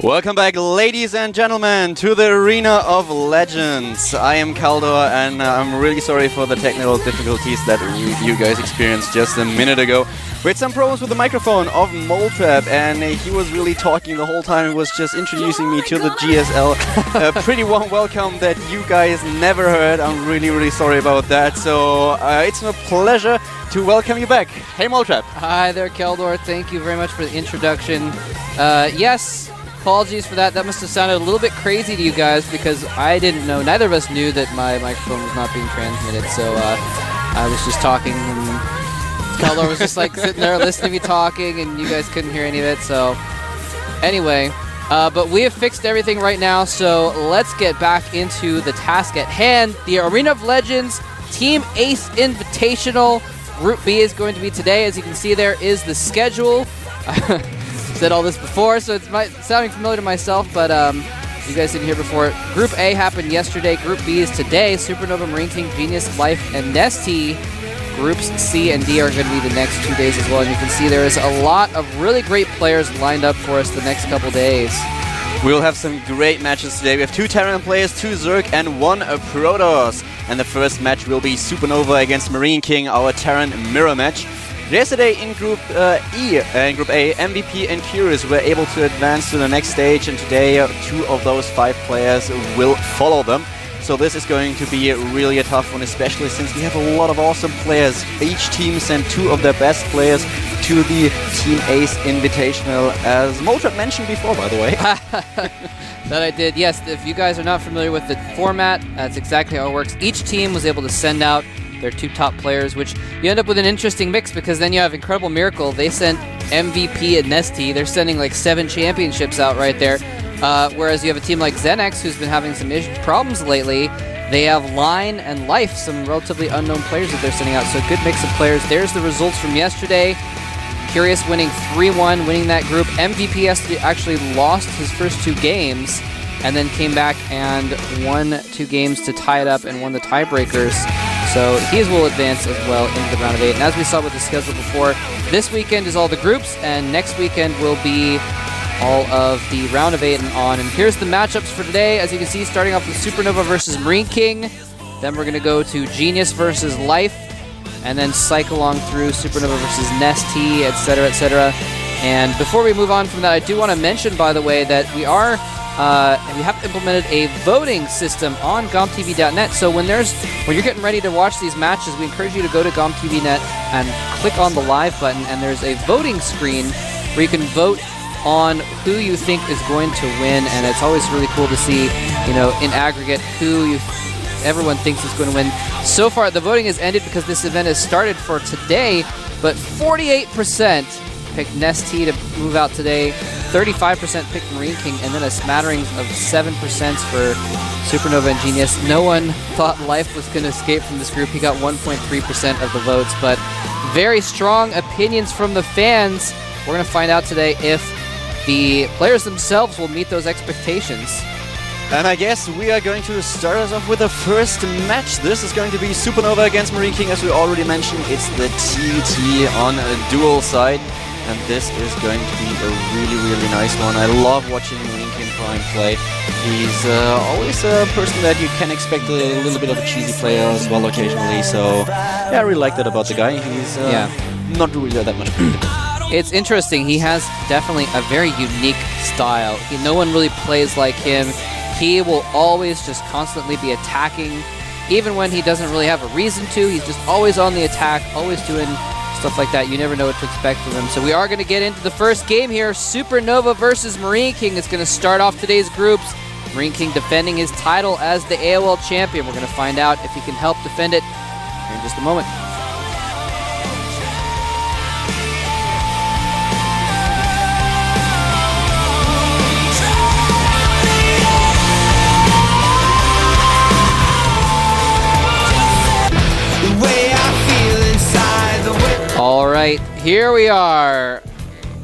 Welcome back, ladies and gentlemen, to the Arena of Legends. I am Kaldor, and I'm really sorry for the technical difficulties that you guys experienced just a minute ago. We had some problems with the microphone of Moltrap, and he was really talking the whole time. He was just introducing me to the GSL. A pretty warm welcome that you guys never heard. I'm really, really sorry about that. So it's a pleasure to welcome you back. Hey, Moltrap. Hi there, Kaldor. Thank you very much for the introduction. Yes. Apologies for that. That must have sounded a little bit crazy to you guys because I didn't know, neither of us knew that my microphone was not being transmitted. So I was just talking and Kaldor was just like sitting there listening to me talking and you guys couldn't hear any of it. So anyway, but we have fixed everything right now. So let's get back into the task at hand. The Arena of Legends Team Ace Invitational Group B is going to be today. As you can see, there is the schedule. Said all this before, so it's sounding familiar to myself, but you guys didn't hear before. Group A happened yesterday. Group B is today. SuperNova, MarineKing, Genius, Life, and Nesty. Groups C and D are going to be the next 2 days as well, and you can see there is a lot of really great players lined up for us the next couple days. We'll have some great matches today. We have 2 Terran players, 2 Zerg, and 1 Protoss. And the first match will be SuperNova against MarineKing, our Terran mirror match. Yesterday in Group E and Group A, MVP and Curious were able to advance to the next stage, and today 2 of those 5 players will follow them. So this is going to be really a tough one, especially since we have a lot of awesome players. Each team sent 2 of their best players to the Team Ace Invitational, as Moltrap mentioned before, by the way. That I did, yes. If you guys are not familiar with the format, that's exactly how it works. Each team was able to send out their 2 top players, which you end up with an interesting mix because then you have Incredible Miracle. They sent MVP and Nesty. They're sending like 7 championships out right there. Whereas you have a team like Zenex, who's been having some problems lately. They have Line and Life, some relatively unknown players that they're sending out. So a good mix of players. There's the results from yesterday. Curious winning 3-1, winning that group. MVP actually lost his first 2 games and then came back and won 2 games to tie it up and won the tiebreakers. So he will advance as well into the round of 8. And as we saw with the schedule before, this weekend is all the groups, and next weekend will be all of the round of 8 and on. And here's the matchups for today. As you can see, starting off with SuperNova versus MarineKing. Then we're going to go to Genius versus Life, and then cycle along through SuperNova versus Nesty, etc., etc. And before we move on from that, I do want to mention, by the way, that we have implemented a voting system on GOMTV.net. So when you're getting ready to watch these matches, we encourage you to go to GOMTV.net and click on the live button, and there's a voting screen where you can vote on who you think is going to win. And it's always really cool to see, in aggregate, who everyone thinks is going to win. So far, the voting has ended because this event has started for today, but 48% picked Nesty to move out today. 35% picked MarineKing, and then a smattering of 7% for SuperNova and Genius. No one thought Life was going to escape from this group. He got 1.3% of the votes, but very strong opinions from the fans. We're going to find out today if the players themselves will meet those expectations. And I guess we are going to start us off with the first match. This is going to be SuperNova against MarineKing, as we already mentioned. It's the TT on a dual side. And this is going to be a really, really nice one. I love watching MarineKing Prime play. He's always a person that you can expect a little bit of a cheesy player as well occasionally. So, yeah, I really like that about the guy. He's not really that much political. It's interesting. He has definitely a very unique style. No one really plays like him. He will always just constantly be attacking. Even when he doesn't really have a reason to, he's just always on the attack, always doing stuff like that. You never know what to expect from him. So we are going to get into the first game here. SuperNova versus MarineKing is going to start off today's groups. MarineKing defending his title as the AOL champion. We're going to find out if he can help defend it here in just a moment. All right, here we are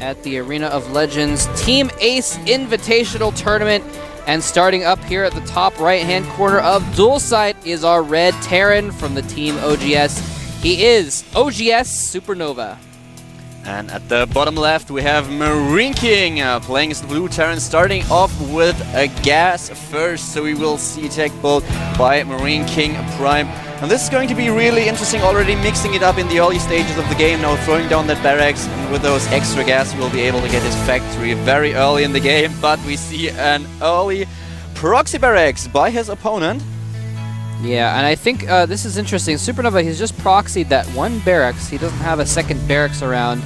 at the Arena of Legends Team Ace Invitational Tournament. And starting up here at the top right-hand corner of dual site is our red Terran from the Team OGS. He is OGS SuperNova. And at the bottom left, we have MarineKing playing as the blue Terran, starting off with a gas first. So we will see tech build by MarineKing Prime. And this is going to be really interesting, already mixing it up in the early stages of the game, now throwing down that barracks. And with those extra gas, we'll be able to get his factory very early in the game. But we see an early proxy barracks by his opponent. Yeah, and I think this is interesting. SuperNova, he's just proxied that one barracks. He doesn't have a second barracks around,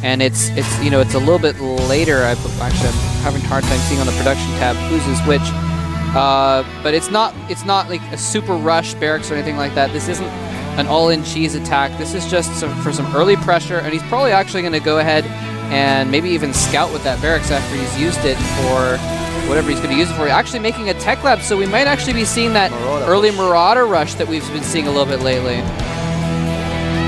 and it's you know, it's a little bit later. Actually, I'm having a hard time seeing on the production tab who's is which. But it's not like a super rush barracks or anything like that. This isn't an all-in cheese attack. This is just for some early pressure, and he's probably actually going to go ahead and maybe even scout with that barracks after he's used it for whatever he's going to use it for. Actually making a tech lab, so we might actually be seeing that early Marauder rush that we've been seeing a little bit lately.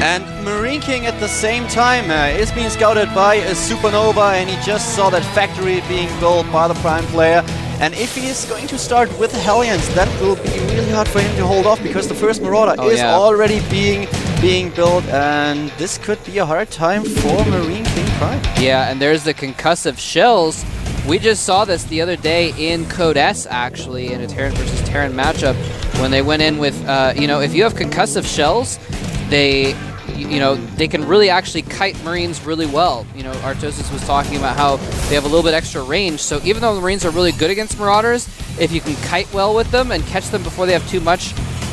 And MarineKing at the same time is being scouted by a SuperNova, and he just saw that factory being built by the Prime player. And if he is going to start with the Hellions, that will be really hard for him to hold off, because the first Marauder is already being built, and this could be a hard time for MarineKing Prime. Yeah, and there's the concussive shells. We just saw this the other day in Code S, actually, in a Terran versus Terran matchup, when they went in with, you know, if you have concussive shells, they can really actually kite Marines really well. You know, Artosis was talking about how they have a little bit extra range, so even though the Marines are really good against Marauders, if you can kite well with them and catch them before they have too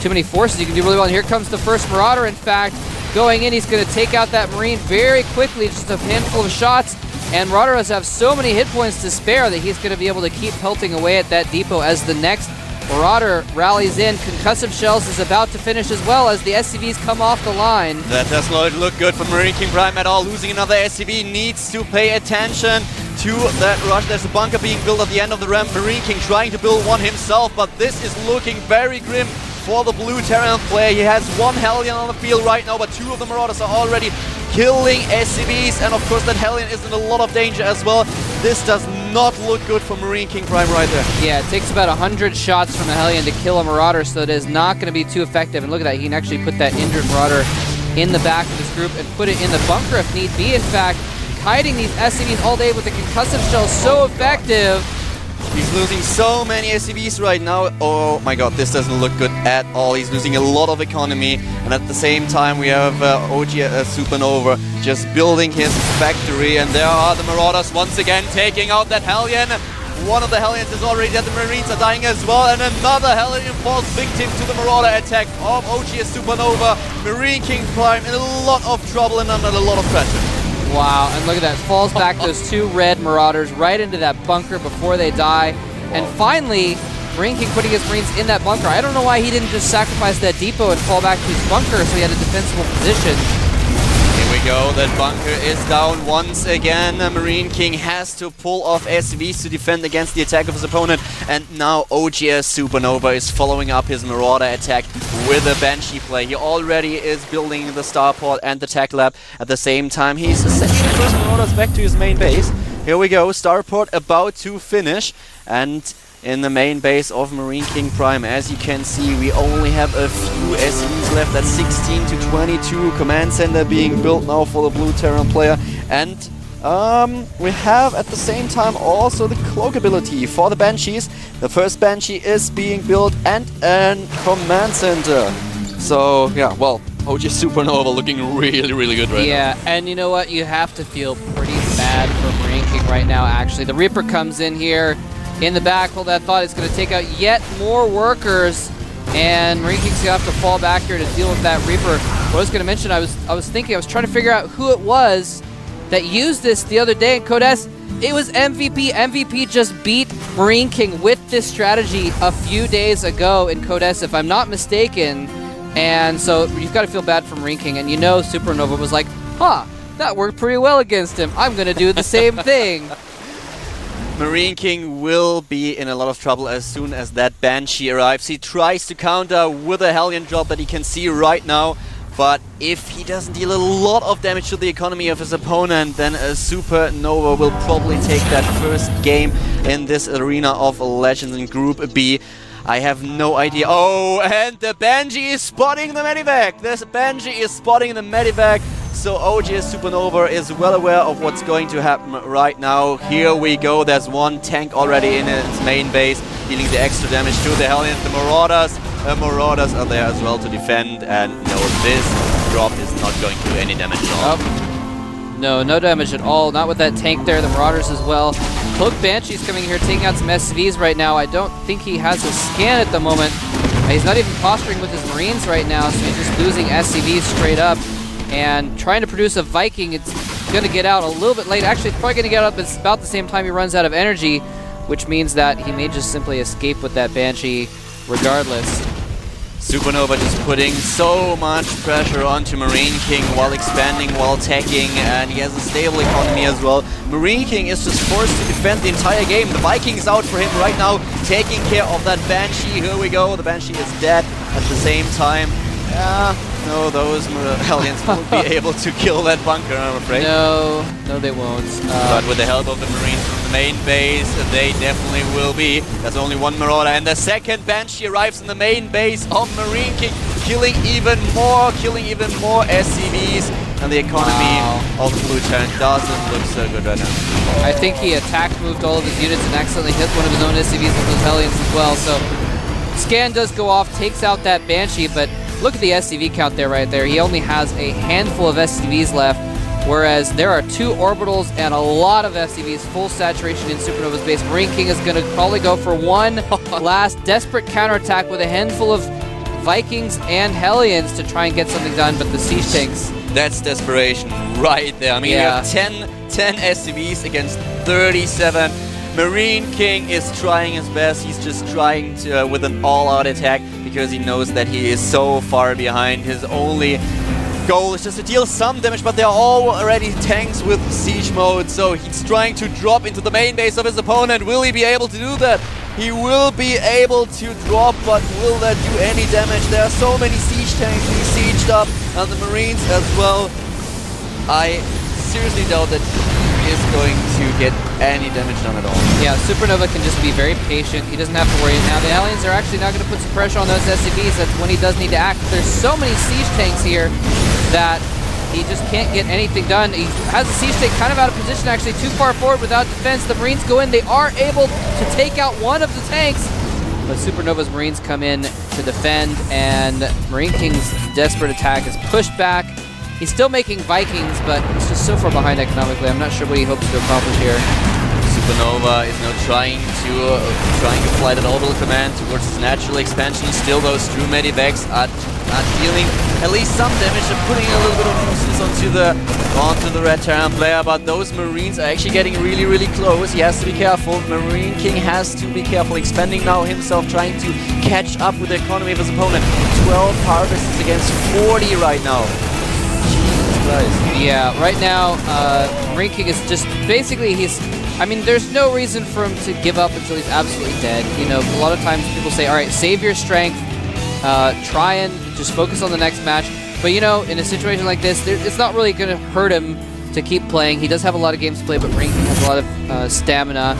many forces, you can do really well. And here comes the first Marauder, in fact, going in. He's going to take out that Marine very quickly, just a handful of shots. And Marauders have so many hit points to spare that he's going to be able to keep pelting away at that depot as the next Marauder rallies in. Concussive Shells is about to finish as well as the SCVs come off the line. That does not look good for MarineKing Prime at all. Losing another SCV, needs to pay attention to that rush. There's a bunker being built at the end of the ramp. MarineKing trying to build one himself, but this is looking very grim for the blue Terran player. He has one Hellion on the field right now, but two of the Marauders are already killing SCVs, and of course that Hellion is in a lot of danger as well. This does not look good for MarineKing Prime right there. Yeah, it takes about 100 shots from a Hellion to kill a Marauder, so it is not going to be too effective. And look at that, he can actually put that injured Marauder in the back of his group and put it in the bunker if need be. In fact, kiting these SCVs all day with the concussive shell, so effective. He's losing so many SCVs right now. Oh my god, this doesn't look good at all. He's losing a lot of economy, and at the same time we have OG SuperNova just building his factory, and there are the Marauders once again taking out that Hellion. One of the Hellions is already dead, the Marines are dying as well, and another Hellion falls victim to the Marauder attack of OG SuperNova. MarineKing Prime in a lot of trouble and under a lot of pressure. Wow, and look at that, falls back those two red Marauders right into that bunker before they die. And finally, MarineKing putting his Marines in that bunker. I don't know why he didn't just sacrifice that depot and fall back to his bunker so he had a defensible position. Here we go, that bunker is down once again. MarineKing has to pull off SCVs to defend against the attack of his opponent, and now OGS SuperNova is following up his Marauder attack with a Banshee play. He already is building the starport and the tech lab. At the same time, he's sending the first Marauders back to his main base. Here we go, starport about to finish, and in the main base of MarineKing Prime, as you can see, we only have a few SCVs left. That's 16 to 22. Command center being built now for the blue Terran player, and we have at the same time also the cloak ability for the Banshees. The first Banshee is being built, and an command center. So yeah, well, OG SuperNova looking really, really good right now. Yeah, and you know what? You have to feel pretty bad for MarineKing right now, actually. The Reaper comes in here in the back. Hold that thought. It's going to take out yet more workers, and MarineKing's going to have to fall back here to deal with that Reaper. What I was going to mention, I was trying to figure out who it was that used this the other day in Code S. It was MVP. MVP just beat MarineKing with this strategy a few days ago in Code S, if I'm not mistaken. And so you've got to feel bad for MarineKing, and you know SuperNova was like, huh, that worked pretty well against him. I'm going to do the same thing. MarineKing will be in a lot of trouble as soon as that Banshee arrives. He tries to counter with a Hellion drop that he can see right now, but if he doesn't deal a lot of damage to the economy of his opponent, then a SuperNova will probably take that first game in this Arena of Legends in Group B. I have no idea. Oh, and the Banshee is spotting the medivac. This Banshee is spotting the medivac So OGS SuperNova is well aware of what's going to happen right now. Here we go. There's one tank already in its main base, dealing the extra damage to the Hellions. The Marauders are there as well to defend, and no, this drop is not going to do any damage at all. No damage at all. Not with that tank there. The Marauders as well. Cloak Banshee's coming here, taking out some SCVs right now. I don't think he has a scan at the moment. He's not even posturing with his Marines right now, so he's just losing SCVs straight up. And trying to produce a Viking, it's going to get out a little bit late. Actually, it's probably going to get out at about the same time he runs out of energy, which means that he may just simply escape with that Banshee regardless. SuperNova just putting so much pressure onto MarineKing while expanding, while attacking, and he has a stable economy as well. MarineKing is just forced to defend the entire game. The Viking's out for him right now, taking care of that Banshee. Here we go, the Banshee is dead at the same time. No, those Hellions won't be able to kill that bunker, I'm afraid. No, they won't. But with the help of the Marines from the main base, they definitely will be. There's only one Marauder, and the second Banshee arrives in the main base of MarineKing, killing even more SCVs, and the economy of the blue turret doesn't look so good right now. I think he moved all of his units, and accidentally hit one of his own SCVs with those Hellions as well, so scan does go off, takes out that Banshee, but look at the SCV count there right there. He only has a handful of SCVs left, whereas there are 2 orbitals and a lot of SCVs, full saturation in SuperNova's base. MarineKing is going to probably go for one last desperate counterattack with a handful of Vikings and Hellions to try and get something done, but the siege tanks... That's desperation right there. I mean, yeah. We have 10 SCVs against 37. MarineKing is trying his best. He's just trying to with an all-out attack because he knows that he is so far behind. His only goal is just to deal some damage, but they're all already tanks with siege mode, so he's trying to drop into the main base of his opponent. Will he be able to do that? He will be able to drop, but will that do any damage? There are so many siege tanks being sieged up, and the Marines as well. I seriously doubt that he is going to get any damage done at all. Yeah, SuperNova can just be very patient. He doesn't have to worry. Now the Hellions are actually not going to put some pressure on those SCVs. That's when he does need to act. There's so many siege tanks here that he just can't get anything done. He has a siege tank kind of out of position, actually too far forward without defense. The Marines go in. They are able to take out one of the tanks, but SuperNova's Marines come in to defend, and MarineKing's desperate attack is pushed back. He's still making Vikings, but he's just so far behind economically. I'm not sure what he hopes to accomplish here. SuperNova is now trying to fly that orbital command towards its natural expansion. Still, those true medivacs are dealing at least some damage. They're putting a little bit of nuisance onto the red Terran player, but those Marines are actually getting really close. He has to be careful. MarineKing has to be careful, expanding now himself, trying to catch up with the economy of his opponent. 12 harvests against 40 right now. Yeah, right now, MarineKing is just basically I mean, there's no reason for him to give up until he's absolutely dead. You know, a lot of times people say, all right, save your strength, try and just focus on the next match. But you know, in a situation like this, it's not really going to hurt him to keep playing. He does have a lot of games to play, but MarineKing has a lot of stamina.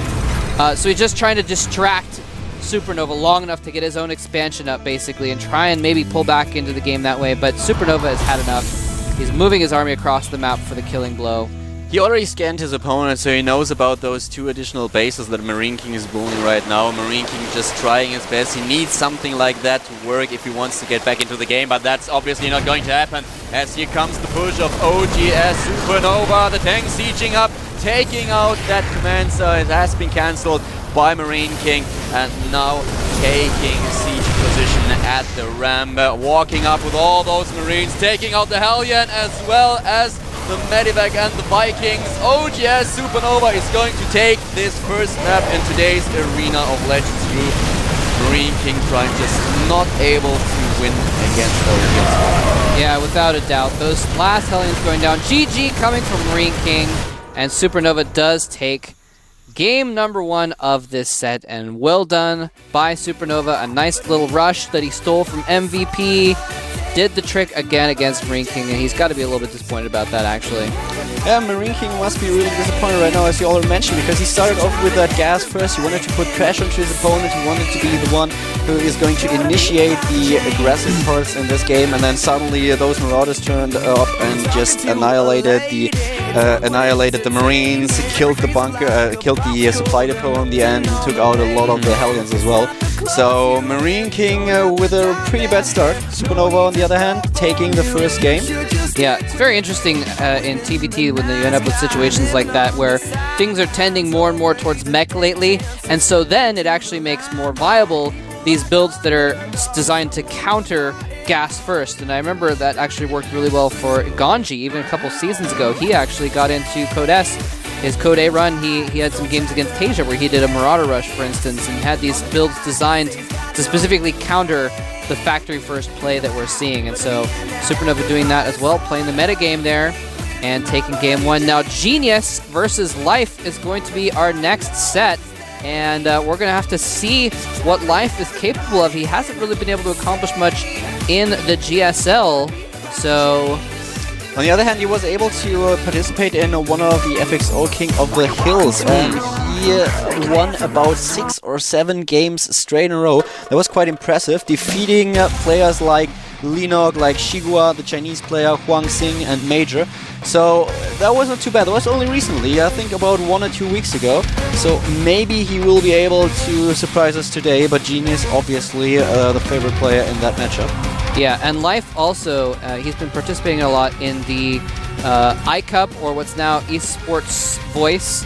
So he's just trying to distract SuperNova long enough to get his own expansion up, basically, and try and maybe pull back into the game that way. But SuperNova has had enough. He's moving his army across the map for the killing blow. He already scanned his opponent, so he knows about those 2 additional bases that MarineKing is building right now. MarineKing just trying his best. He needs something like that to work if he wants to get back into the game, but that's obviously not going to happen, as here comes the push of OGS SuperNova. The tank sieging up, taking out that command, so it has been cancelled by MarineKing, and now taking a siege position at the ramp, walking up with all those Marines, taking out the Hellion as well as the Medivac and the Vikings. OGS SuperNova is going to take this first map in today's Arena of Legends group. MarineKing trying just not able to win against OGS. Yeah, without a doubt. Those last Hellions going down. GG coming from MarineKing, and SuperNova does take game number 1 of this set, and well done by SuperNova. A nice little rush that he stole from MVP. did the trick again against MarineKing, and he's got to be a little bit disappointed about that, actually. Yeah, MarineKing must be really disappointed right now, as you already mentioned, because he started off with that gas first. He wanted to put pressure onto his opponent. He wanted to be the one who is going to initiate the aggressive parts in this game, and then suddenly those Marauders turned up and just annihilated the Marines, killed the bunker, killed the supply depot in the end, and took out a lot of the Hellions as well. So MarineKing with a pretty bad start. SuperNova, on the other hand, taking the first game. Yeah, it's very interesting in TVT when you end up with situations like that where things are tending more and more towards mech lately, and so then it actually makes more viable these builds that are designed to counter gas first. And I remember that actually worked really well for Ganji even a couple seasons ago. He actually got into Code S. His Code A run, he had some games against Tasia where he did a Marauder Rush, for instance, and had these builds designed to specifically counter the factory first play that we're seeing. And so SuperNova doing that as well, playing the metagame there and taking game one. Now Genius versus Life is going to be our next set, and we're going to have to see what Life is capable of. He hasn't really been able to accomplish much in the GSL, so... On the other hand, he was able to participate in one of the FXO King of the Hills, and he won about 6 or 7 games straight in a row. That was quite impressive, defeating players like Linog, like Shigua, the Chinese player, Huang Xing, and Major. So that was not too bad. That was only recently, I think about 1 or 2 weeks ago. So maybe he will be able to surprise us today, but Genius obviously the favorite player in that matchup. Yeah, and Life also, he's been participating a lot in the iCup, or what's now Esports Voice,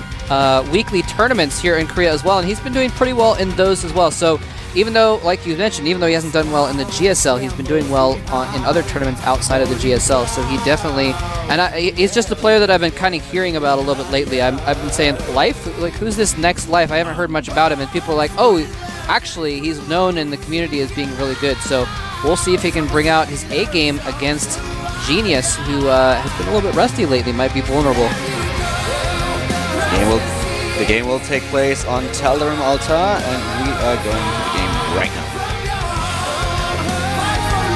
weekly tournaments here in Korea as well, and he's been doing pretty well in those as well. So even though, like you mentioned, even though he hasn't done well in the GSL, he's been doing well in other tournaments outside of the GSL. So he definitely, and he's just a player that I've been kind of hearing about a little bit lately. I've been saying, Life? Like, who's this next Life? I haven't heard much about him, and people are like, oh, actually, he's known in the community as being really good. So we'll see if he can bring out his A game against Genius, who has been a little bit rusty lately, might be vulnerable. The game will take place on Taldarim Altar, and we are going to the game right now.